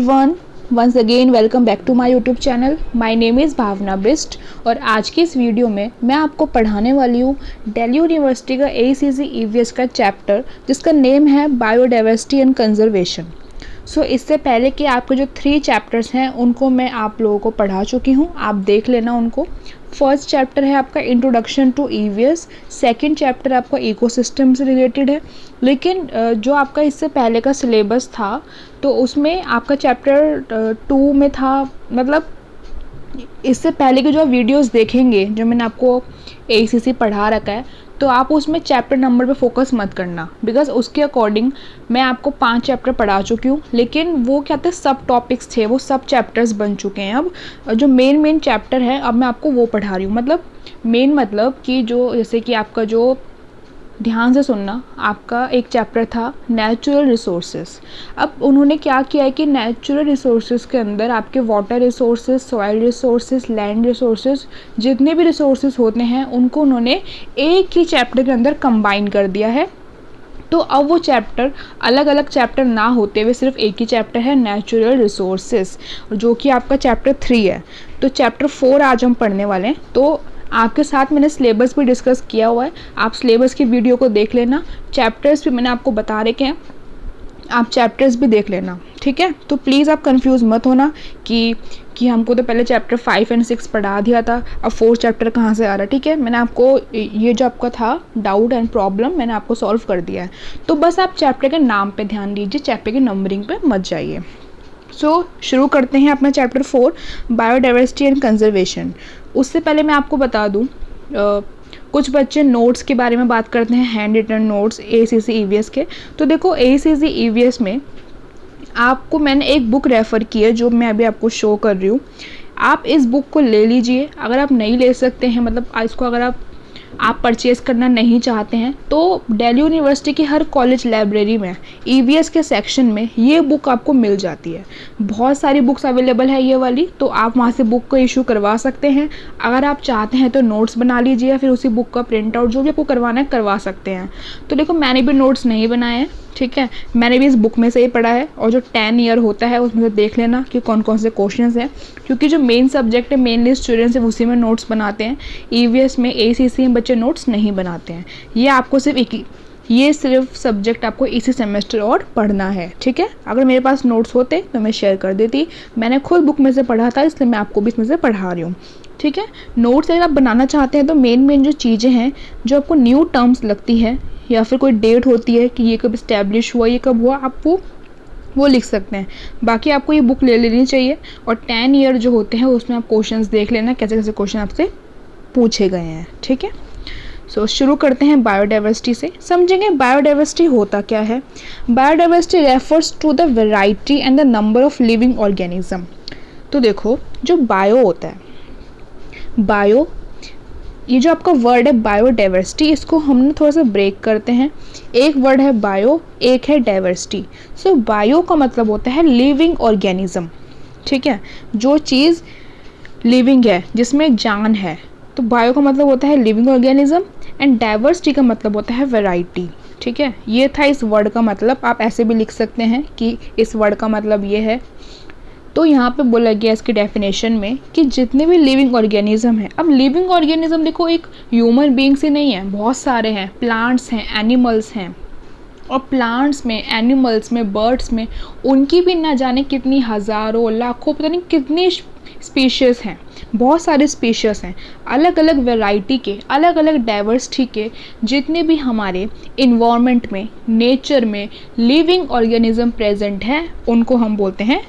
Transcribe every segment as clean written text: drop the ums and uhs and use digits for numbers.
Everyone, once again welcome back to my YouTube channel. My name is Bhawna Bisht और आज की इस वीडियो में मैं आपको पढ़ाने वाली हूँ दिल्ली यूनिवर्सिटी का ACC EVS का चैप्टर जिसका नेम है बायोडाइवर्सिटी एंड कंजर्वेशन। सो इससे पहले कि आपके जो 3 चैप्टर्स हैं उनको मैं आप लोगों को पढ़ा चुकी हूँ, आप देख लेना उनको। फर्स्ट चैप्टर है आपका introduction to EVS, second chapter आपका इकोसिस्टम से रिलेटेड है। लेकिन जो आपका इससे पहले का सिलेबस था तो उसमें आपका चैप्टर 2 में था, मतलब इससे पहले के जो वीडियोस देखेंगे जो मैंने आपको ACC पढ़ा रखा है तो आप उसमें चैप्टर नंबर पे फोकस मत करना, बिकॉज उसके अकॉर्डिंग मैं आपको 5 चैप्टर पढ़ा चुकी हूँ। लेकिन वो क्या थे, सब टॉपिक्स थे, वो सब चैप्टर्स बन चुके हैं। अब जो मेन चैप्टर है अब मैं आपको वो पढ़ा रही हूँ। मतलब कि जो जैसे कि आपका जो ध्यान से सुनना, आपका एक चैप्टर था नेचुरल रिसोर्सेज। अब उन्होंने क्या किया है कि नेचुरल रिसोर्सेज के अंदर आपके water resources, soil resources, land resources, जितने भी रिसोर्सेज होते हैं उनको उन्होंने एक ही चैप्टर के अंदर कंबाइन कर दिया है। तो अब वो चैप्टर अलग अलग चैप्टर ना होते हुए सिर्फ एक ही चैप्टर है नेचुरल रिसोर्सेज, जो कि आपका चैप्टर 3 है। तो चैप्टर 4 आज हम पढ़ने वाले हैं। तो आपके साथ मैंने सिलेबस भी डिस्कस किया हुआ है, आप सिलेबस की वीडियो को देख लेना। चैप्टर्स भी मैंने आपको बता रखे हैं, आप चैप्टर्स भी देख लेना, ठीक है। तो प्लीज़ आप कंफ्यूज मत होना कि हमको तो पहले चैप्टर 5 और 6 पढ़ा दिया था, अब 4 चैप्टर कहाँ से आ रहा है। ठीक है, मैंने आपको ये जो आपका था डाउट एंड प्रॉब्लम मैंने आपको सॉल्व कर दिया है। तो बस आप चैप्टर के नाम पे ध्यान दीजिए, चैप्टर की नंबरिंग पे मत जाइए। शुरू करते हैं अपना चैप्टर 4 बायोडाइवर्सिटी एंड कंजर्वेशन। उससे पहले मैं आपको बता दूं, कुछ बच्चे नोट्स के बारे में बात करते हैं, hand written notes ACC EVS के। तो देखो ACC EVS में आपको मैंने एक बुक रेफ़र की है जो मैं अभी आपको शो कर रही हूँ। आप इस बुक को ले लीजिए। अगर आप नहीं ले सकते हैं, मतलब इसको अगर आप परचेज़ करना नहीं चाहते हैं तो दिल्ली यूनिवर्सिटी की हर कॉलेज लाइब्रेरी में EVS के सेक्शन में ये बुक आपको मिल जाती है। बहुत सारी बुक्स अवेलेबल है ये वाली, तो आप वहाँ से बुक को इशू करवा सकते हैं। अगर आप चाहते हैं तो नोट्स बना लीजिए या फिर उसी बुक का प्रिंट आउट जो भी आपको करवाना है करवा सकते हैं। तो देखो मैंने भी नोट्स नहीं बनाए हैं, ठीक है, मैंने भी इस बुक में से ही पढ़ा है। और जो 10 ईयर होता है उसमें से देख लेना कि कौन कौन से क्वेश्चंस हैं, क्योंकि जो मेन सब्जेक्ट है मेनली स्टूडेंट्स उसी में नोट्स बनाते हैं। EVS में ACC में बच्चे नोट्स नहीं बनाते हैं। ये सिर्फ सब्जेक्ट आपको इसी सेमेस्टर और पढ़ना है, ठीक है। अगर मेरे पास नोट्स होते तो मैं शेयर कर देती, मैंने खुद बुक में से पढ़ा था इसलिए मैं आपको भी इसमें से पढ़ा रही हूँ, ठीक है। नोट्स अगर आप बनाना चाहते हैं तो मेन जो चीज़ें हैं जो आपको न्यू टर्म्स लगती है या फिर कोई डेट होती है कि ये कब इस्टेब्लिश हुआ, ये कब हुआ, आप वो लिख सकते हैं। बाकी आपको ये बुक ले लेनी चाहिए। और 10 ईयर जो होते हैं उसमें आप क्वेश्चंस देख लेना कैसे कैसे क्वेश्चन आपसे पूछे गए हैं, ठीक है। शुरू करते हैं बायोडाइवर्सिटी से। समझेंगे बायोडाइवर्सिटी होता क्या है। Biodiversity refers to the variety and the number of living organism. तो देखो जो बायो होता है, बायो, ये जो आपका वर्ड है बायोडाइवर्सिटी, इसको हम थोड़ा सा ब्रेक करते हैं। एक वर्ड है बायो, एक है डाइवर्सिटी। बायो का मतलब होता है लिविंग ऑर्गेनिज्म, ठीक है, जो चीज़ लिविंग है जिसमें जान है। तो बायो का मतलब होता है लिविंग ऑर्गेनिज्म एंड डाइवर्सिटी का मतलब होता है वैरायटी, ठीक है। ये था इस वर्ड का मतलब। आप ऐसे भी लिख सकते हैं कि इस वर्ड का मतलब ये है। तो यहाँ पे बोला गया इसकी डेफिनेशन में कि जितने भी लिविंग ऑर्गेनिज्म हैं, अब लिविंग ऑर्गेनिज्म देखो एक ह्यूमन बीइंग्स ही नहीं है, बहुत सारे हैं, प्लांट्स हैं, एनिमल्स हैं। और प्लांट्स में, एनिमल्स में, बर्ड्स में उनकी भी ना जाने कितनी हज़ारों लाखों पता नहीं कितनी स्पीशीज़ हैं, बहुत सारे स्पीशीज़ हैं, अलग अलग वैरायटी के, अलग अलग डाइवर्सिटी के। जितने भी हमारे इन्वायरमेंट में, नेचर में लिविंग ऑर्गेनिज्म प्रेजेंट हैं उनको हम बोलते हैं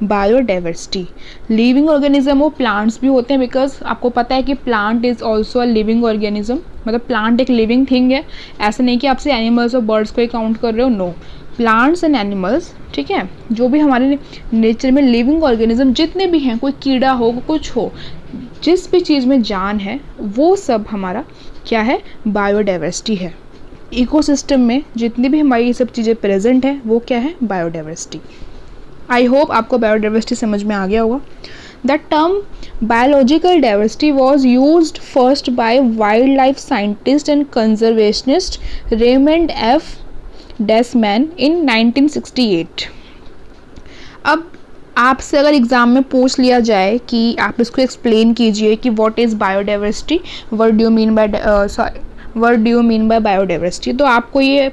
बायोडाइवर्सिटी। लिविंग ऑर्गेनिज्म वो प्लांट्स भी होते हैं, बिकॉज आपको पता है कि plant is also a living organism, मतलब प्लांट एक लिविंग थिंग है। ऐसा नहीं कि आपसे एनिमल्स और बर्ड्स को ही काउंट कर रहे हो, नो, प्लांट्स एंड एनिमल्स, ठीक है, जो भी हमारे नेचर में लिविंग ऑर्गेनिज्म जितने भी हैं, कोई कीड़ा हो, कुछ हो, जिस भी चीज़ में जान है वो सब हमारा क्या है, बायोडाइवर्सिटी है। इकोसिस्टम में जितनी भी हमारी ये सब चीज़ें प्रेजेंट है वो क्या है, बायोडाइवर्सिटी। आई होप आपको बायोडाइवर्सिटी समझ में आ गया होगा। The term biological diversity was used first by wild life scientist and conservationist Raymond F. डेसमैन इन 1968। अब आपसे अगर एग्ज़ाम में पूछ लिया जाए कि आप इसको एक्सप्लेन कीजिए कि what is biodiversity, what do you mean by what do you mean by biodiversity, तो आपको ये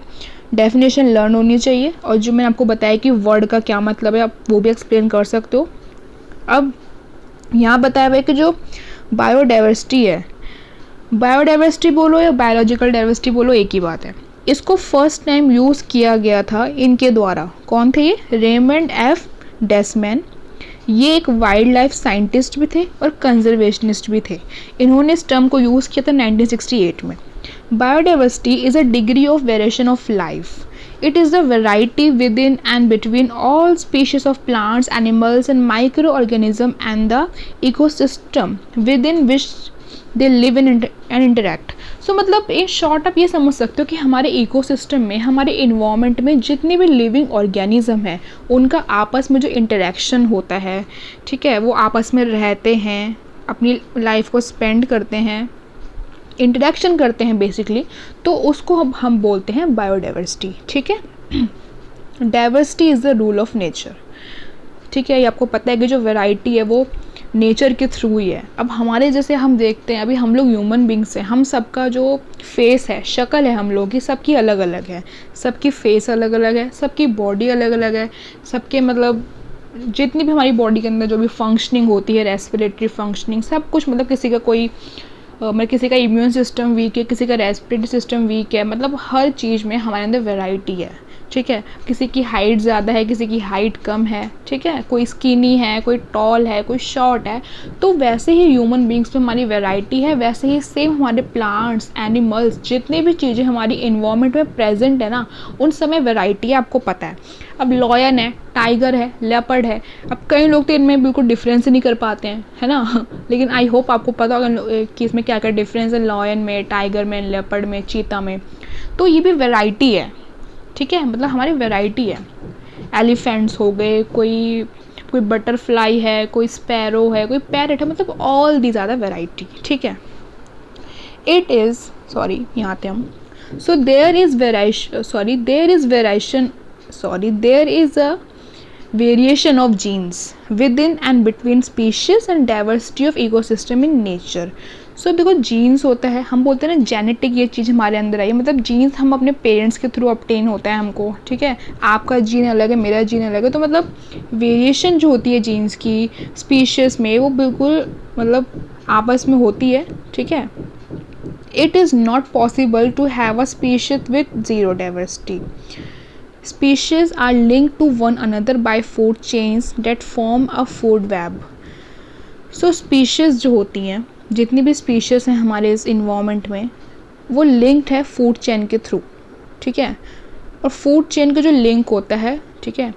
डेफिनेशन लर्न होनी चाहिए, और जो मैंने आपको बताया कि वर्ड का क्या मतलब है आप वो भी एक्सप्लेन कर सकते हो। अब यहाँ बताया हुआ है कि जो बायोडाइवर्सिटी है, बायोडाइवर्सिटी बोलो या बायोलॉजिकल डाइवर्सिटी बोलो एक ही बात है। इसको फर्स्ट टाइम यूज़ किया गया था इनके द्वारा, कौन थे ये, रेमंड एफ डेसमैन। ये एक वाइल्ड लाइफ साइंटिस्ट भी थे और कंजर्वेशनिस्ट भी थे। इन्होंने इस टर्म को यूज़ किया था 1968 में। Biodiversity is a degree of variation of life. It is the variety within and between all species of plants, animals and microorganisms and the ecosystem within which they live and interact. So मतलब in short आप ये समझ सकते हो कि हमारे ecosystem में, हमारे इन्वायरमेंट में जितने भी लिविंग ऑर्गेनिज्म हैं उनका आपस में जो इंटरेक्शन होता है, ठीक है, वो आपस में रहते हैं, अपनी लाइफ को स्पेंड करते हैं, इंटरेक्शन करते हैं बेसिकली, तो उसको हम बोलते हैं बायोडाइवर्सिटी। ठीक है, diversity is the rule of nature. ठीक है, ये आपको पता है कि जो वैरायटी है वो नेचर के थ्रू ही है। अब हमारे जैसे हम देखते हैं, अभी हम लोग ह्यूमन बींग्स हैं, हम सबका जो फेस है, शक्ल है हम लोग की, सबकी अलग अलग है, सबकी फेस अलग अलग है, सबकी बॉडी अलग अलग है, सबके मतलब जितनी भी हमारी बॉडी के अंदर जो भी फंक्शनिंग होती है, रेस्पिरेटरी फंक्शनिंग, सब कुछ, मतलब किसी का कोई मतलब किसी का इम्यून सिस्टम वीक है, किसी का रेस्पिरेटरी सिस्टम वीक है, मतलब हर चीज़ में हमारे अंदर वैरायटी है। ठीक है, किसी की हाइट ज़्यादा है, किसी की हाइट कम है, ठीक है, कोई स्किनी है, कोई टॉल है, कोई शॉर्ट है। तो वैसे ही ह्यूमन बींग्स में हमारी वैरायटी है, वैसे ही सेम हमारे प्लांट्स, एनिमल्स, जितनी भी चीज़ें हमारी इन्वायरमेंट में प्रेजेंट है ना, उन सब में वैरायटी है, आपको पता है। अब लॉयन है, टाइगर है, लेपर्ड है, अब कई लोग तो इनमें बिल्कुल डिफरेंस ही नहीं कर पाते हैं, है ना लेकिन आई होप आपको पता होगा कि इसमें क्या क्या डिफरेंस है लॉयन में, टाइगर में, लेपर्ड में, चीता में। तो ये भी वैरायटी है। ठीक है, मतलब हमारी वैरायटी है। एलिफेंट्स हो गए, कोई कोई बटरफ्लाई है, कोई स्पैरो है, कोई पैरट है, मतलब ऑल दी ज़्यादा वैरायटी। ठीक है, इट इज़ सॉरी यहाँ पे हम so there is a variation of genes within and between species and diversity of ecosystem in nature. So because genes होता है, हम बोलते हैं ना जेनेटिक, ये चीज़ हमारे अंदर आई है, मतलब जीन्स हम अपने पेरेंट्स के थ्रू ऑब्टेन होता है हमको। ठीक है, आपका जीन अलग है, मेरा जीन अलग है, तो मतलब वेरिएशन जो होती है जीन्स की स्पीशीज़ में, वो बिल्कुल मतलब आपस में होती है। ठीक है, it is not possible to have a species with zero diversity. Species are linked to one another by food chains that form a food web. So species जो होती हैं, जितनी भी species हैं हमारे इस environment में, वो linked है food chain के थ्रू। ठीक है, और food chain का जो link होता है, ठीक है,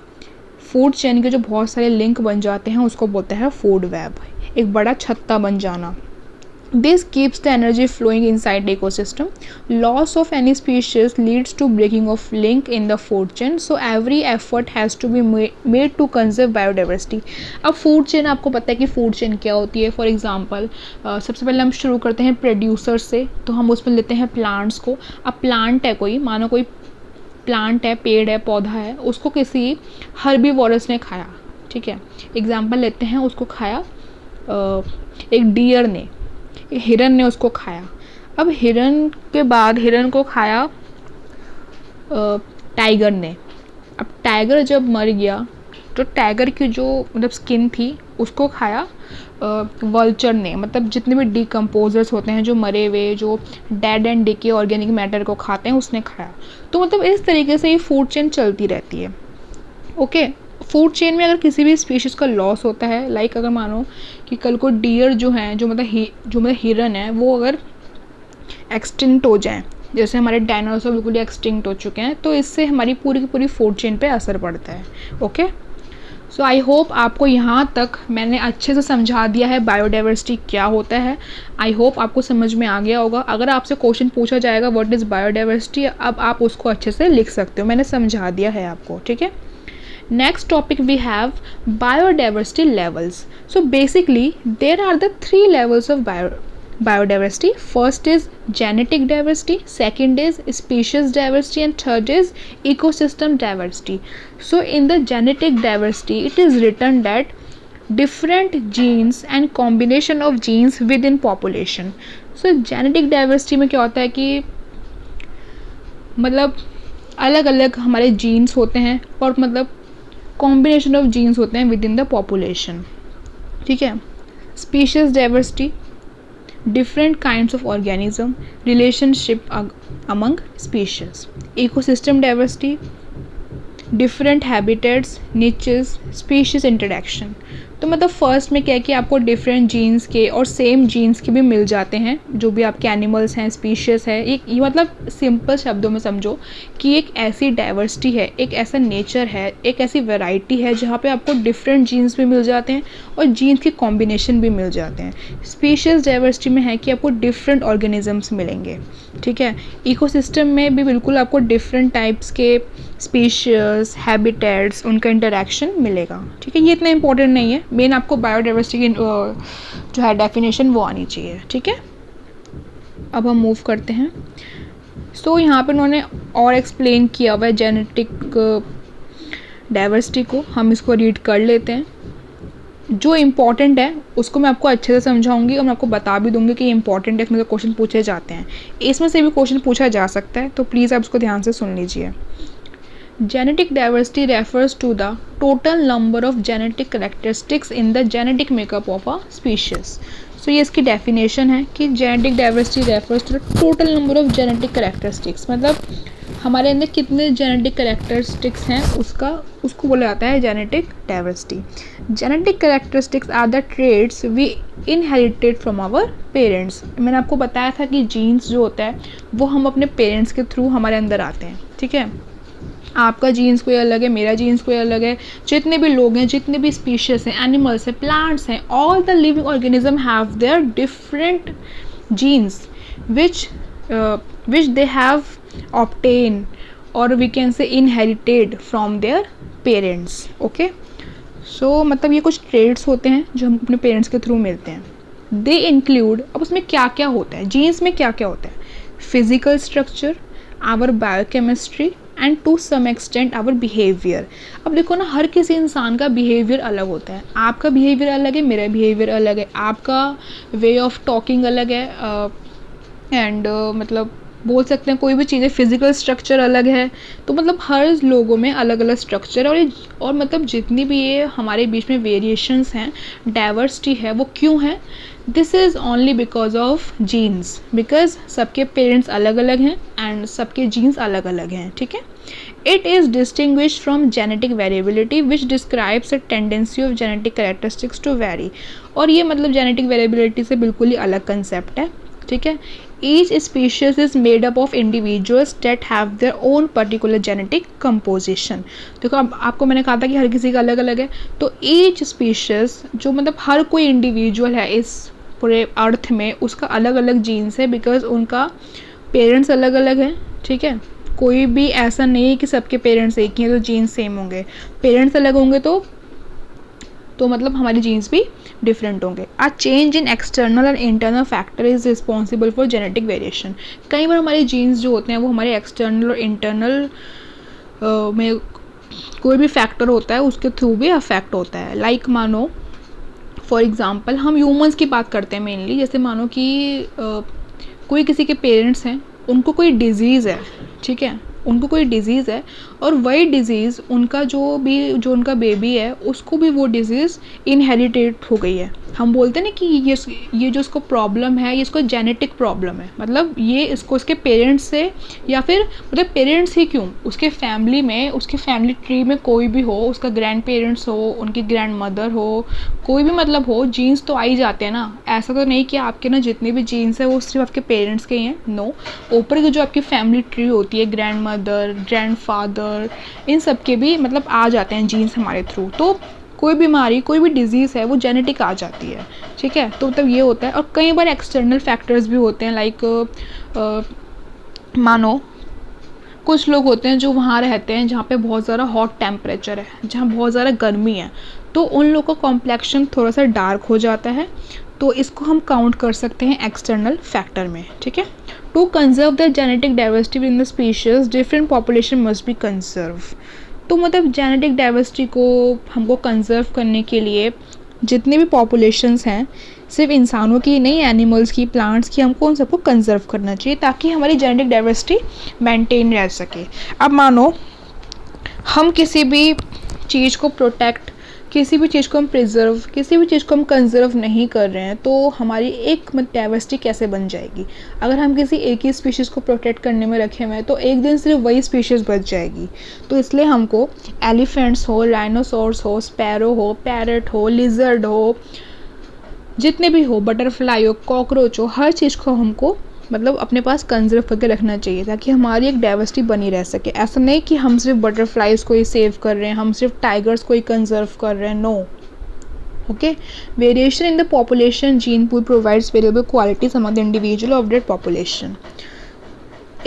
food chain के जो बहुत सारे link बन जाते हैं उसको बोलते हैं food web, एक बड़ा छत्ता बन जाना। This keeps the energy flowing inside the ecosystem. Loss of any species leads to breaking of link in the food chain. So every effort has to be made to conserve biodiversity. अब food chain आपको पता है कि food chain क्या होती है। For example, सबसे पहले हम शुरू करते हैं प्रोड्यूसर से, तो हम उसमें लेते हैं प्लांट्स को। अब प्लांट है कोई, मानो कोई प्लांट है, पेड़ है, पौधा है, उसको किसी हर्बीवोरस ने खाया। ठीक है, एग्जाम्पल लेते हैं, उसको खाया एक डियर ने, हिरन ने उसको खाया। अब हिरन के बाद हिरन को खाया टाइगर ने। अब टाइगर जब मर गया तो टाइगर की जो मतलब स्किन थी उसको खाया वल्चर ने, मतलब जितने भी डिकम्पोजर्स होते हैं, जो मरे हुए, जो dead and decay organic matter को खाते हैं, उसने खाया। तो मतलब इस तरीके से ये फूड चेन चलती रहती है। ओके, फूड चेन में अगर किसी भी स्पीशीज़ का लॉस होता है, लाइक अगर मानो कि कल को डियर जो हैं, जो मतलब हिरन है, वो अगर एक्सटिंक्ट हो जाए, जैसे हमारे डायनासोर बिल्कुल एक्सटिंक्ट हो चुके हैं, तो इससे हमारी पूरी की पूरी फूड चेन पे असर पड़ता है। ओके, सो आई होप आपको यहाँ तक मैंने अच्छे से समझा दिया है बायोडाइवर्सिटी क्या होता है। आई होप आपको समझ में आ गया होगा। अगर आपसे क्वेश्चन पूछा जाएगा व्हाट इज़ बायोडाइवर्सिटी, अब आप उसको अच्छे से लिख सकते हो, मैंने समझा दिया है आपको। ठीक है, next topic we have biodiversity levels. So basically there are the three levels of biodiversity. First is genetic diversity, second is species diversity, and third is ecosystem diversity. So in the genetic diversity it is written that different genes and combination of genes within population. So genetic diversity में क्या होता है कि मतलब अलग अलग हमारे jeans होते हैं और मतलब कॉम्बिनेशन ऑफ जीन्स होते हैं विद इन द पॉपुलेशन, ठीक है. Species diversity, different kinds of organism, relationship among species. Ecosystem diversity, different habitats, niches, species interaction. तो मतलब फर्स्ट में क्या है कि आपको डिफरेंट जीन्स के और सेम जीन्स के भी मिल जाते हैं जो भी आपके एनिमल्स हैं, स्पीशीज़ है. एक ये मतलब सिंपल शब्दों में समझो कि एक ऐसी डाइवर्सिटी है, एक ऐसा नेचर है, एक ऐसी वैरायटी है जहाँ पे आपको डिफरेंट जीन्स भी मिल जाते हैं और जीन्स के कॉम्बिनेशन भी मिल जाते हैं. स्पीशीज़ डाइवर्सिटी में है कि आपको डिफरेंट ऑर्गेनिजम्स मिलेंगे, ठीक है. इकोसिस्टम में भी बिल्कुल आपको डिफरेंट टाइप्स के स्पीशीज़, हैबिटेट्स, उनका इंटरेक्शन मिलेगा, ठीक है. ये इतना इंपॉर्टेंट नहीं है, मेन आपको बायोडाइवर्सिटी की जो है डेफिनेशन वो आनी चाहिए, ठीक है. अब हम मूव करते हैं. सो यहाँ पे उन्होंने और एक्सप्लेन किया हुआ है जेनेटिक डाइवर्सिटी को, हम इसको रीड कर लेते हैं. जो इम्पॉर्टेंट है उसको मैं आपको अच्छे से समझाऊंगी और मैं आपको बता भी दूंगी कि इम्पॉर्टेंट है, इसमें से क्वेश्चन पूछे जाते हैं, इसमें से भी क्वेश्चन पूछा जा सकता है, तो प्लीज़ आप इसको ध्यान से सुन लीजिए. Genetic diversity refers to the total number of genetic characteristics in the genetic makeup of a species. So ये इसकी definition है कि genetic diversity refers to the total number of genetic characteristics. मतलब हमारे अंदर कितने genetic characteristics हैं उसको बोला जाता है genetic diversity. Genetic characteristics are the traits we inherited from our parents. मैंने आपको बताया था कि genes जो होता है वो हम अपने parents के थ्रू हमारे अंदर आते हैं, ठीक है. आपका जीन्स कोई अलग है, मेरा जीन्स कोई अलग है, जितने भी लोग हैं, जितने भी स्पीशीज़ हैं, एनिमल्स हैं, प्लांट्स हैं, all the living organism have their different genes which they have obtain और we can say inherited from their parents. Okay, so मतलब ये कुछ ट्रेड्स होते हैं जो हम अपने पेरेंट्स के थ्रू मिलते हैं. दे इंक्लूड, अब उसमें क्या क्या होता है, जीन्स में क्या क्या होता है. Physical structure, our biochemistry and to some extent our behaviour. अब देखो ना, हर किसी इंसान का बिहेवियर अलग होता है. आपका बिहेवियर अलग है, मेरा बिहेवियर अलग है, आपका वे ऑफ टॉकिंग अलग है, एंड मतलब बोल सकते हैं कोई भी चीज़ें, फिजिकल स्ट्रक्चर अलग है. तो मतलब हर लोगों में अलग अलग स्ट्रक्चर और मतलब जितनी भी ये हमारे बीच में वेरिएशंस हैं, डाइवर्सिटी है, वो क्यों है. This is only because of genes, because सबके पेरेंट्स अलग अलग हैं एंड सबके जीन्स अलग अलग हैं, ठीक है. It is distinguished from genetic variability which describes a tendency of genetic characteristics to vary. और ये मतलब जेनेटिक वेरिएबिलिटी से बिल्कुल ही अलग कंसेप्ट है, ठीक है. Each species is made up of individuals that have their own particular genetic composition. देखो अब आपको मैंने कहा था कि हर किसी का अलग अलग है, तो each species जो मतलब हर कोई इंडिविजुअल है इस पूरे अर्थ में, उसका अलग अलग जीन्स है, बिकॉज उनका पेरेंट्स अलग अलग हैं, ठीक है. कोई भी ऐसा नहीं है कि सबके पेरेंट्स एक ही हैं तो जीन्स सेम होंगे. पेरेंट्स अलग होंगे तो मतलब हमारे जीन्स भी डिफरेंट होंगे. A change in external and internal factor is responsible for genetic variation. कई बार हमारे जीन्स जो होते हैं वो हमारे एक्सटर्नल और इंटरनल में कोई भी फैक्टर होता है उसके थ्रू भी अफेक्ट होता है. लाइक मानो फॉर एग्जांपल हम ह्यूमंस की बात करते हैं मेनली. जैसे मानो कि कोई किसी के पेरेंट्स हैं, उनको कोई डिजीज़ है, ठीक है, उनको कोई डिज़ीज़ है और वही डिज़ीज़ उनका जो उनका बेबी है उसको भी वो डिज़ीज़ इनहेरिटेड हो गई है. हम बोलते हैं ना कि ये जो उसको प्रॉब्लम है ये इसको जेनेटिक प्रॉब्लम है. मतलब ये इसको उसके पेरेंट्स से, या फिर मतलब पेरेंट्स ही क्यों, उसके फैमिली में, उसके फैमिली ट्री में कोई भी हो, उसका ग्रैंड पेरेंट्स हो, उनकी ग्रैंड मदर हो, कोई भी मतलब हो, जीन्स तो आ ही जाते हैं ना. ऐसा तो नहीं कि आपके ना जितने भी जीन्स है वो सिर्फ आपके पेरेंट्स के ही हैं. नो, ऊपर की जो आपकी फैमिली ट्री होती है, ग्रैंड मदर, ग्रैंड फादर, इन सब के भी मतलब आ जाते हैं जीन्स हमारे थ्रू. तो कोई बीमारी, कोई भी डिजीज़ है वो जेनेटिक आ जाती है, ठीक है. तो मतलब ये होता है. और कई बार एक्सटर्नल फैक्टर्स भी होते हैं. लाइक मानो कुछ लोग होते हैं जो वहाँ रहते हैं जहाँ पे बहुत ज़्यादा हॉट टेम्परेचर है, जहाँ बहुत ज़्यादा गर्मी है, तो उन लोगों का कॉम्प्लेक्शन थोड़ा सा डार्क हो जाता है. तो इसको हम काउंट कर सकते हैं एक्सटर्नल फैक्टर में, ठीक है। To conserve the genetic diversity in the species different population must be conserve. तो मतलब जेनेटिक डाइवर्सिटी को हमको कंजर्व करने के लिए जितने भी पॉपुलेशंस हैं, सिर्फ इंसानों की नहीं, एनिमल्स की, प्लांट्स की, हमको उन सबको कंजर्व करना चाहिए ताकि हमारी जेनेटिक डाइवर्सिटी मेंटेन रह सके। अब मानो हम किसी भी चीज़ को प्रोटेक्ट, किसी भी चीज़ को हम प्रिजर्व, किसी भी चीज़ को हम कंजर्व नहीं कर रहे हैं, तो हमारी एक डाइवर्सिटी कैसे बन जाएगी। अगर हम किसी एक ही स्पीशीज़ को प्रोटेक्ट करने में रखे हुए हैं तो एक दिन सिर्फ वही स्पीशीज़ बच जाएगी। तो इसलिए हमको एलिफेंट्स हो, राइनोसोर्स हो, स्पैरो हो, पैरट हो, लिजर्ड हो, जितने भी हो, बटरफ्लाई हो, कॉकरोच हो, हर चीज़ को हमको मतलब अपने पास कंजर्व करके रखना चाहिए ताकि हमारी एक डाइवर्सिटी बनी रह सके। ऐसा नहीं कि हम सिर्फ बटरफ्लाइज को ही सेव कर रहे हैं, हम सिर्फ टाइगर्स को ही कंजर्व कर रहे हैं, no. Okay, variation in the population gene pool provides variable qualities among the individual of that population.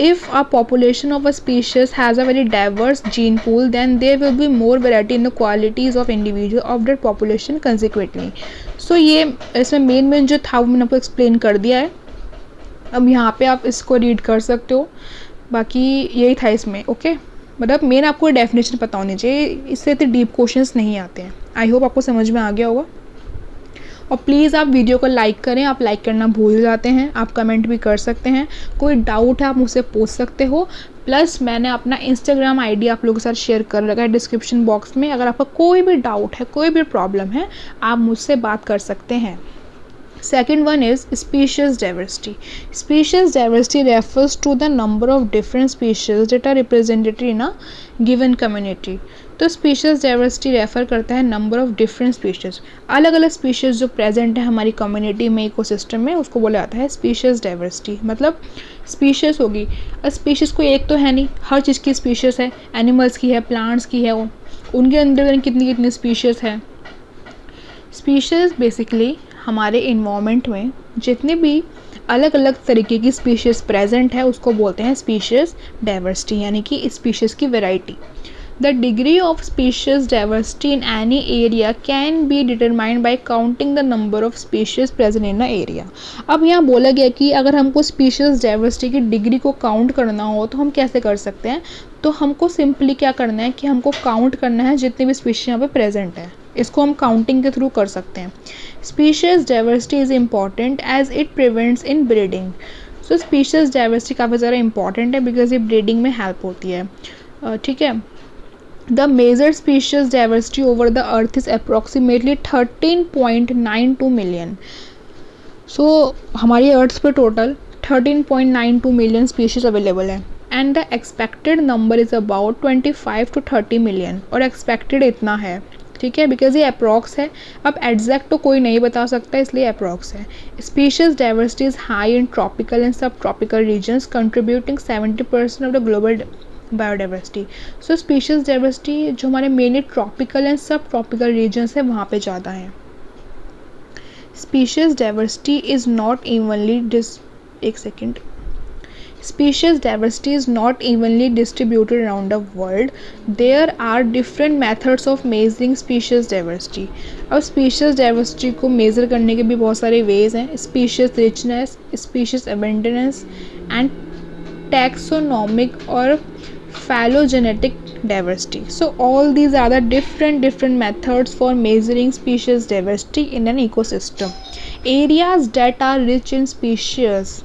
If a population of a species has a very diverse gene pool, then there will be more variety in the qualities of individual of that population consequently. So ये इसमें main जो था वो मैंने आपको explain कर दिया है। अब यहाँ पे आप इसको रीड कर सकते हो, बाकी यही था इसमें। ओके, मतलब मेन आपको डेफिनेशन पता होनी चाहिए, इससे इतने डीप क्वेश्चंस नहीं आते हैं। आई होप आपको समझ में आ गया होगा। और प्लीज़ आप वीडियो को लाइक करें, आप लाइक करना भूल जाते हैं। आप कमेंट भी कर सकते हैं, कोई डाउट है आप मुझसे पूछ सकते हो। प्लस मैंने अपना इंस्टाग्राम आईडी आप लोगों के साथ शेयर कर रखा है डिस्क्रिप्शन बॉक्स में। अगर आपका कोई भी डाउट है, कोई भी प्रॉब्लम है, आप मुझसे बात कर सकते हैं। Second one is species diversity. Species diversity refers to the number of different species that are represented in a given community. तो species diversity रेफर करता है नंबर ऑफ डिफरेंट स्पीशीज़, अलग अलग स्पीशीज़ जो प्रेजेंट है हमारी कम्युनिटी में, ecosystem में, उसको बोला जाता है species diversity। मतलब स्पीशीज़ होगी, स्पीशीज़ कोई एक तो है नहीं, हर चीज़ की स्पीशीज़ है, एनिमल्स की है, प्लांट्स की है, उनके अंदर कितनी कितनी स्पीशीज़ है। स्पीशीज़ बेसिकली हमारे इन्वायरमेंट में जितने भी अलग अलग तरीके की स्पीशीज़ प्रेजेंट है उसको बोलते हैं स्पीशीज़ डाइवर्सिटी, यानी कि स्पीशीज़ की variety. The degree of species diversity in any area can be determined by counting the number of species present in a area. अब यहाँ बोला गया कि अगर हमको स्पीशीज़ डाइवर्सिटी की डिग्री को काउंट करना हो तो हम कैसे कर सकते हैं। तो हमको सिंपली क्या करना है कि हमको काउंट करना है जितने भी स्पीशीज़ यहाँ पे प्रेजेंट है, इसको हम काउंटिंग के थ्रू कर सकते हैं। Species diversity is important as it prevents inbreeding. So species diversity काफ़ी ज़्यादा इंपॉर्टेंट है बिकॉज ये ब्रीडिंग में हेल्प होती है, ठीक है। The major species diversity over the earth is approximately 13.92 million. So हमारी अर्थ पे टोटल 13.92 मिलियन स्पीशीज़ अवेलेबल है and the expected number is about 25 to 30 million, और एक्सपेक्टेड इतना है, ठीक है, बिकॉज ये अप्रॉक्स है। अब एग्जैक्ट तो कोई नहीं बता सकता, इसलिए अप्रॉक्स है। Species diversity is high in tropical and subtropical regions contributing 70% of the global biodiversity. So species diversity जो हमारे mainly tropical and subtropical regions है वहाँ पे ज़्यादा है। Species diversity is not evenly Species diversity is not evenly distributed around the world. There are different methods of measuring species diversity. अब species diversity को measure करने के भी बहुत सारे ways हैं। Species richness, species abundance and taxonomic or phylogenetic diversity. So all these are the different methods for measuring species diversity in an ecosystem. Areas that are rich in species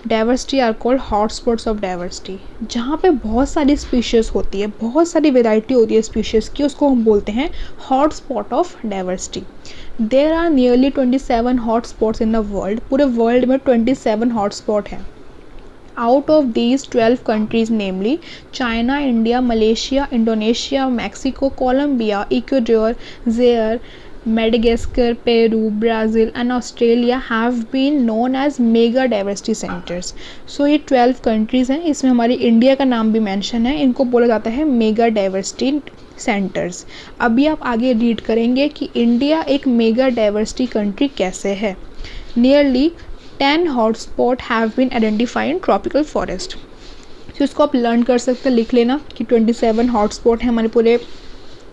diversity are called hot spots of diversity. जहाँ पे बहुत सारी species होती है, बहुत सारी variety होती है स्पीशीज़ की, उसको हम बोलते हैं hot spot of diversity. There are nearly 27 hot spots in the world. पूरे वर्ल्ड में 27 हॉट स्पॉट हैं। Out of these 12 countries namely China, India, Malaysia, Indonesia, Mexico, Colombia, Ecuador, Zaire, Madagascar, Peru, Brazil and Australia have been known as mega diversity centers. So ये 12 countries हैं, इसमें हमारी India का नाम भी mention है, इनको बोला जाता है मेगा डाइवर्सिटी सेंटर्स। अभी आप आगे रीड करेंगे कि इंडिया एक मेगा डाइवर्सिटी कंट्री कैसे है। Nearly 10 hotspot have been identified in tropical forest. तो इसको आप लर्न कर सकते हैं, लिख लेना कि 27 हॉटस्पॉट है हमारे पूरे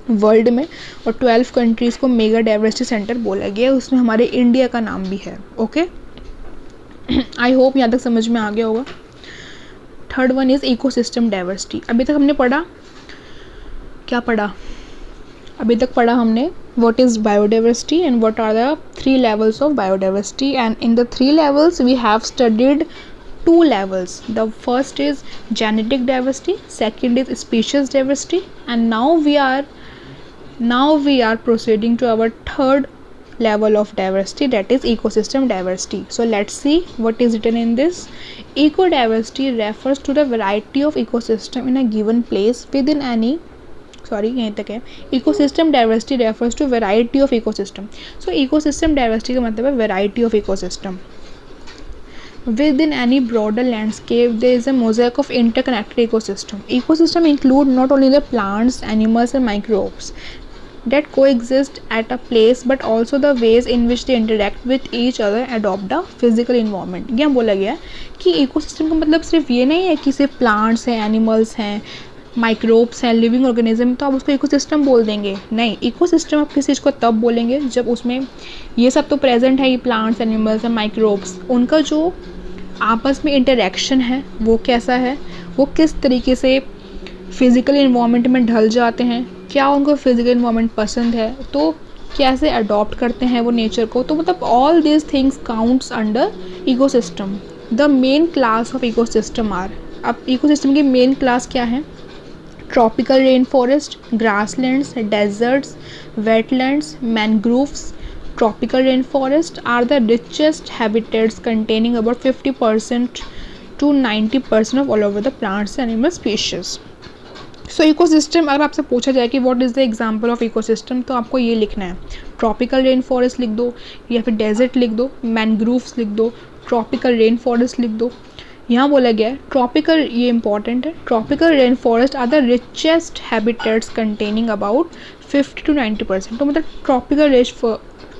वर्ल्ड में, और 12 कंट्रीज़ को मेगा डाइवर्सिटी सेंटर बोला गया है, उसमें हमारे इंडिया का नाम भी है। ओके, आई होप यहाँ तक समझ में आ गया होगा। Third one is ecosystem diversity. अभी तक हमने पढ़ा, क्या पढ़ा? अभी तक पढ़ा हमने what is biodiversity and what are the 3 levels of biodiversity, and in the 3 levels we have studied 2 levels. The first is genetic diversity, second is species diversity, and now we are proceeding to our third level of diversity, that is ecosystem diversity. So let's see what is written in this. Eco diversity refers to the variety of ecosystem in a given place within any, यहीं तक है। Ecosystem diversity refers to variety of ecosystem. So ecosystem diversity का मतलब है variety of ecosystem within any broader landscape there is a mosaic of interconnected ecosystem. Ecosystem include not only the plants, animals and microbes that coexist at a place but also the ways in which they interact with each other adopt the physical environment। यहाँ बोला गया है कि ecosystem का मतलब सिर्फ ये नहीं है कि सिर्फ प्लांट्स हैं, एनिमल्स हैं, माइक्रोब्स हैं, लिविंग ऑर्गेनिज्म, तो आप उसको इकोसिस्टम बोल देंगे? नहीं, इकोसिस्टम आप किसी चीज़ को तब बोलेंगे जब उसमें ये सब तो प्रेजेंट है, ये प्लांट्स, एनिमल्स हैं, माइक्रोब्स, उनका जो आपस में इंटरेक्शन है वो कैसा है, वो किस तरीके से फिज़िकल इन्वामेंट में ढल जाते हैं, क्या उनको फिज़िकल इन्वामेंट पसंद है, तो कैसे अडॉप्ट करते हैं वो नेचर को, तो मतलब all these things counts under ecosystem. The main class of ecosystem are, अब इकोसिस्टम की मेन क्लास क्या है? Tropical rain forest, grasslands, deserts, wetlands, mangroves. Tropical rainforests are the richest habitats containing about 50% to 90% of all over the plants and animal species. So ecosystem, अगर आपसे पूछा जाए कि what is the example of ecosystem, तो आपको ये लिखना है, ट्रॉपिकल रेन फॉरेस्ट लिख दो, या फिर डेजर्ट लिख दो, मैनग्रोव्स लिख दो, ट्रॉपिकल रेन फॉरेस्ट लिख दो। यहाँ बोला गया है ट्रॉपिकल, ये इंपॉर्टेंट है, tropical rain forest are the richest habitats containing about 50 to 90%। तो मतलब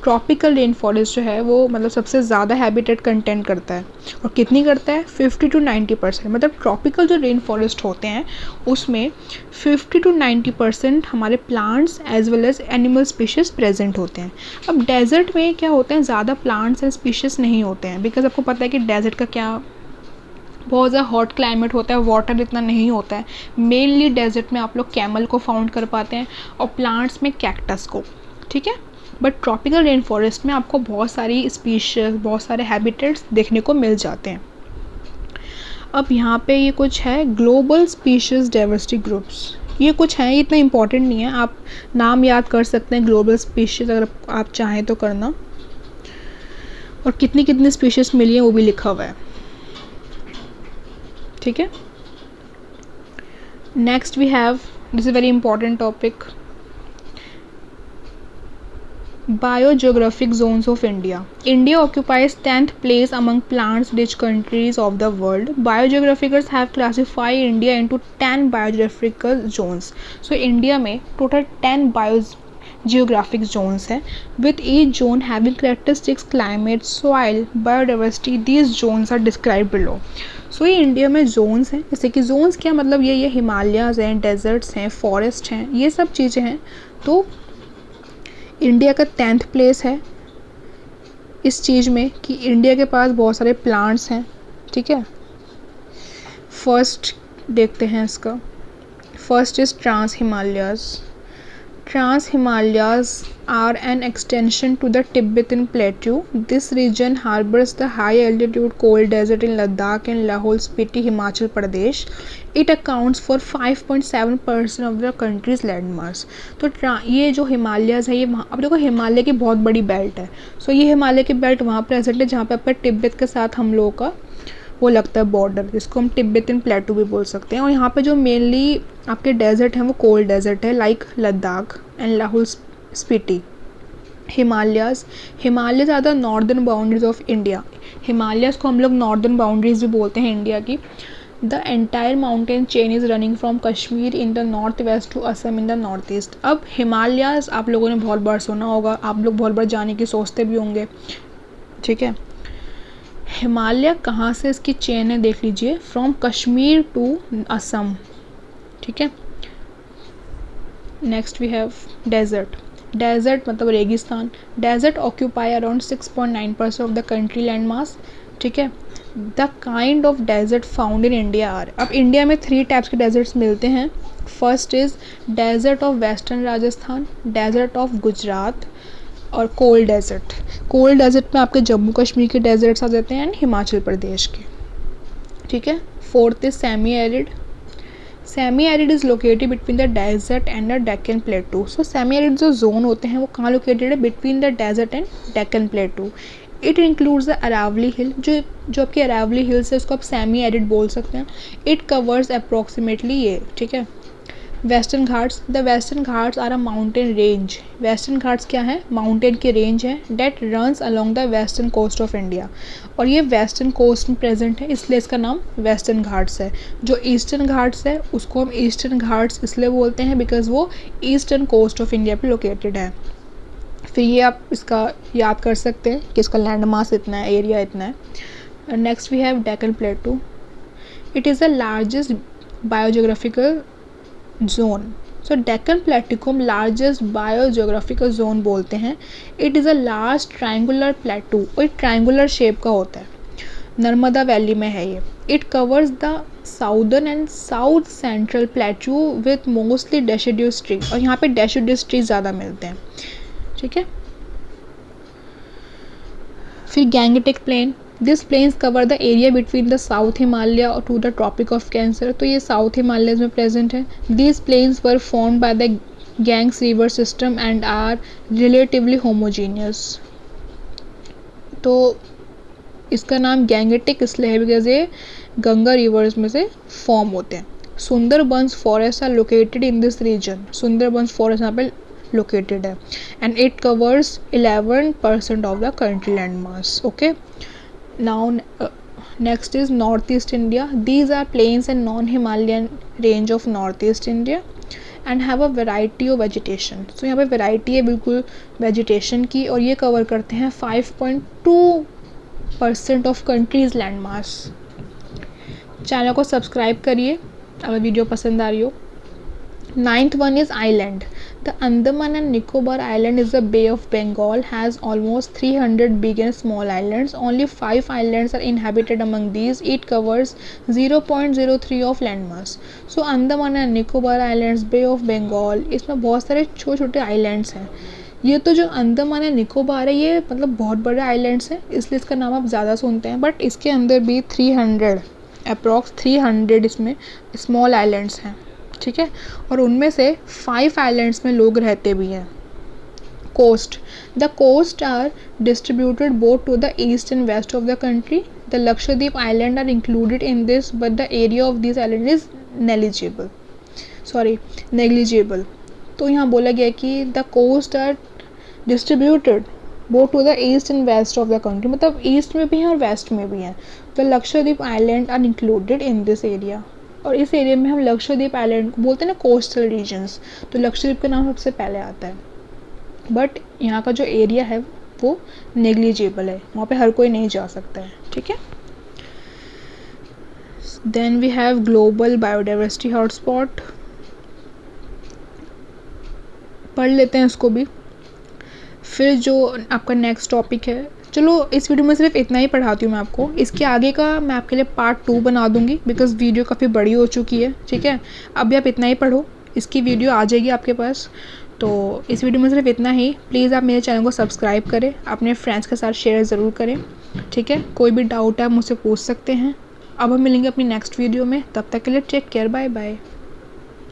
ट्रॉपिकल रेन फॉरेस्ट जो है वो मतलब सबसे ज़्यादा हैबिटेट कंटेंट करता है, और कितनी करता है? 50 to 90%। मतलब ट्रॉपिकल जो रेन फॉरेस्ट होते हैं उसमें 50 to 90% हमारे plants as well as animal species present होते हैं। अब डेजर्ट में क्या होते हैं, ज़्यादा प्लांट्स एंड स्पीशीज़ नहीं होते हैं, बिकॉज आपको पता है कि डेजर्ट का क्या बहुत ज़्यादा हॉट क्लाइमेट होता है, वाटर इतना नहीं होता है। मेनली डेजर्ट में आप लोग कैमल को फाउंड कर पाते हैं और प्लांट्स में कैक्टस को, ठीक है। बट ट्रॉपिकल रेन फॉरेस्ट में आपको बहुत सारी स्पीशीज, बहुत सारे हैबिटेट्स देखने को मिल जाते हैं। अब यहाँ पे ये कुछ है ग्लोबल स्पीशीज़ डाइवर्सिटी ग्रुप्स, ये कुछ है, इतना इम्पॉर्टेंट नहीं है, आप नाम याद कर सकते हैं ग्लोबल स्पीशीज़ अगर आप चाहें तो करना, और कितनी कितनी स्पीशीज़ मिली है वो भी लिखा हुआ है, ठीक है। Next we have, this is very important topic, Biogeographic zones of India. India occupies 10th place among plants-rich countries of the world. Biogeographers have classified India into 10 biogeographical zones. So India में total 10 biogeographic zones है, with each zone having characteristics, climate, soil, biodiversity. These zones are described below. So ये India में Jones हैं, जैसे कि Jones क्या मतलब ये हिमालयाज़ हैं, डेजर्ट्स हैं, फॉरेस्ट हैं, ये सब चीज़ें हैं। तो इंडिया का 10th प्लेस है इस चीज़ में कि इंडिया के पास बहुत सारे प्लांट्स हैं, ठीक है। फर्स्ट देखते हैं इसका, first is trans Himalayas. Trans Himalayas are an extension to the Tibetan Plateau. This region harbors the high altitude cold desert in Ladakh and Lahaul Spiti, Himachal Pradesh. It accounts for 5.7% of the country's landmass. तो ये जो Himalayas है, ये अब देखो हिमालय की बहुत बड़ी बेल्ट है। सो ये हिमालय की बेल्ट वहाँ प्रेजेंट है जहाँ पे आपका तिब्बत के साथ हम लोगों का वो लगता है बॉर्डर, जिसको हम तिब्बतन प्लेटू भी बोल सकते हैं। और यहाँ पे जो मेनली आपके डेजर्ट हैं वो कोल्ड डेजर्ट है, like Ladakh and Lahaul Spiti. Himalayas are the northern boundaries of India. Himalayas को हम लोग नॉर्दर्न बाउंड्रीज भी बोलते हैं इंडिया की। The entire mountain chain is running from Kashmir in the north west to Assam in the north east. अब हिमालयाज़ आप लोगों ने बहुत बार सुना होगा, आप लोग बहुत बार जाने की सोचते भी होंगे, ठीक है। हिमालय कहाँ से इसकी चेन है देख लीजिए, फ्रॉम कश्मीर टू असम, ठीक है। Next we have desert. Desert मतलब रेगिस्तान। Desert occupy around 6.9% of the country land mass. ठीक है। The kind of desert found in India are, अब इंडिया में 3 टाइप्स के डेजर्ट्स मिलते हैं। First is desert of western Rajasthan, desert of Gujarat और कोल्ड डेजर्ट। कोल्ड डेजर्ट में आपके जम्मू कश्मीर के डेजर्ट्स आ जाते हैं एंड हिमाचल प्रदेश के। ठीक है। Fourth is semi arid. Semi arid is located between the desert and the Deccan plateau. So semi arid जो जोन होते हैं वो कहाँ लोकेटेड है? Between the desert and Deccan plateau. It includes the Aravalli hill, जो आपकी अरावली हिल्स है उसको आप सेमी एरिड बोल सकते हैं। इट कवर्स अप्रॉक्सीमेटली ये। ठीक है। Western Ghats. The western Ghats are a mountain range. Western Ghats क्या है? माउंटेन की रेंज है that runs along the western coast of India, और ये वेस्टर्न कोस्ट में प्रेजेंट है इसलिए इसका नाम वेस्टर्न घाट्स है। जो ईस्टर्न घाट्स है उसको हम ईस्टर्न घाट्स इसलिए बोलते हैं बिकॉज वो ईस्टर्न कोस्ट ऑफ इंडिया पे लोकेटेड है। फिर ये आप इसका याद कर सकते हैं कि इसका लैंड मास इतना है, एरिया इतना है। Next we have Deccan plateau. It is the largest biogeographical zone. So Deccan plateau को हम लार्जेस्ट बायोजियोग्राफिकल जोन बोलते हैं। It is a large triangular plateau, और ट्रायंगुलर शेप का होता है। नर्मदा वैली में है ये। It covers the southern and south central प्लेटू with mostly deciduous tree, और यहाँ पे डेसिडुअस ट्री ज़्यादा मिलते हैं। ठीक है। फिर Gangetic plain. This plains cover the area between the south Himalaya to the tropic of cancer, तो ये साउथ हिमालय में प्रेजेंट है। These plains were formed by the Ganges river system and are relatively homogeneous. तो इसका नाम गैंगेटिक इसलिए है बिकॉज ये गंगा रिवर्स में से फॉर्म होते हैं। Sundarbans forest are located in this region. Sundarbans forest यहाँ पे लोकेटेड है and it covers 11% of the country land mass. Okay. Now next is north east India. These are plains and non Himalayan range of north east India and have a variety of vegetation. So यहाँ पे variety है बिल्कुल vegetation की, और ये cover करते हैं 5.2% of countries land mass. Channel को सब्सक्राइब करिए अगर वीडियो पसंद आ रही हो। 9th one is island. The Andaman and Nicobar Island is a Bay of Bengal, has almost 300 big and small islands. Only 5 islands are inhabited among these. It covers 0.03 of landmass. So Andaman and Nicobar Islands, Bay of Bengal, इसमें बहुत सारे छोटे छोटे islands हैं। ये तो जो Andaman and Nicobar है ये मतलब बहुत बड़े आइलैंड्स हैं इसलिए इसका नाम आप ज़्यादा सुनते हैं, बट इसके अंदर भी 300 अप्रॉक्स 300 इसमें स्मॉल आइलैंड्स हैं। ठीक है। और उनमें से 5 आइलैंड्स में लोग रहते भी हैं। Coast. The coast are distributed both to the east and west of the country. The Lakshadweep island are included in this but the area of this island is negligible. तो यहाँ बोला गया कि the coast are distributed both to the east and west of the country, मतलब east में भी हैं और वेस्ट में भी हैं। The Lakshadweep island are included in this area, और इस एरिया में हम लक्षद्वीप आइलैंड बोलते हैं ना, कोस्टल रीजन्स, तो लक्षद्वीप का नाम सबसे पहले आता है। बट यहाँ का जो एरिया है वो नेग्लिजिबल है, वहाँ पे हर कोई नहीं जा सकता है। ठीक है। Then we have global biodiversity hotspot, पढ़ लेते हैं इसको भी। फिर जो आपका नेक्स्ट टॉपिक है, चलो इस वीडियो में सिर्फ इतना ही पढ़ाती हूँ मैं आपको। इसके आगे का मैं आपके लिए पार्ट 2 बना दूँगी बिकॉज़ वीडियो काफ़ी बड़ी हो चुकी है। ठीक है। अभी आप इतना ही पढ़ो, इसकी वीडियो आ जाएगी आपके पास। तो इस वीडियो में सिर्फ इतना ही। प्लीज़ आप मेरे चैनल को सब्सक्राइब करें, अपने फ्रेंड्स के साथ शेयर ज़रूर करें। ठीक है। कोई भी डाउट है आप मुझसे पूछ सकते हैं। अब हम मिलेंगे अपनी नेक्स्ट वीडियो में, तब तक के लिए टेक केयर, बाय बाय।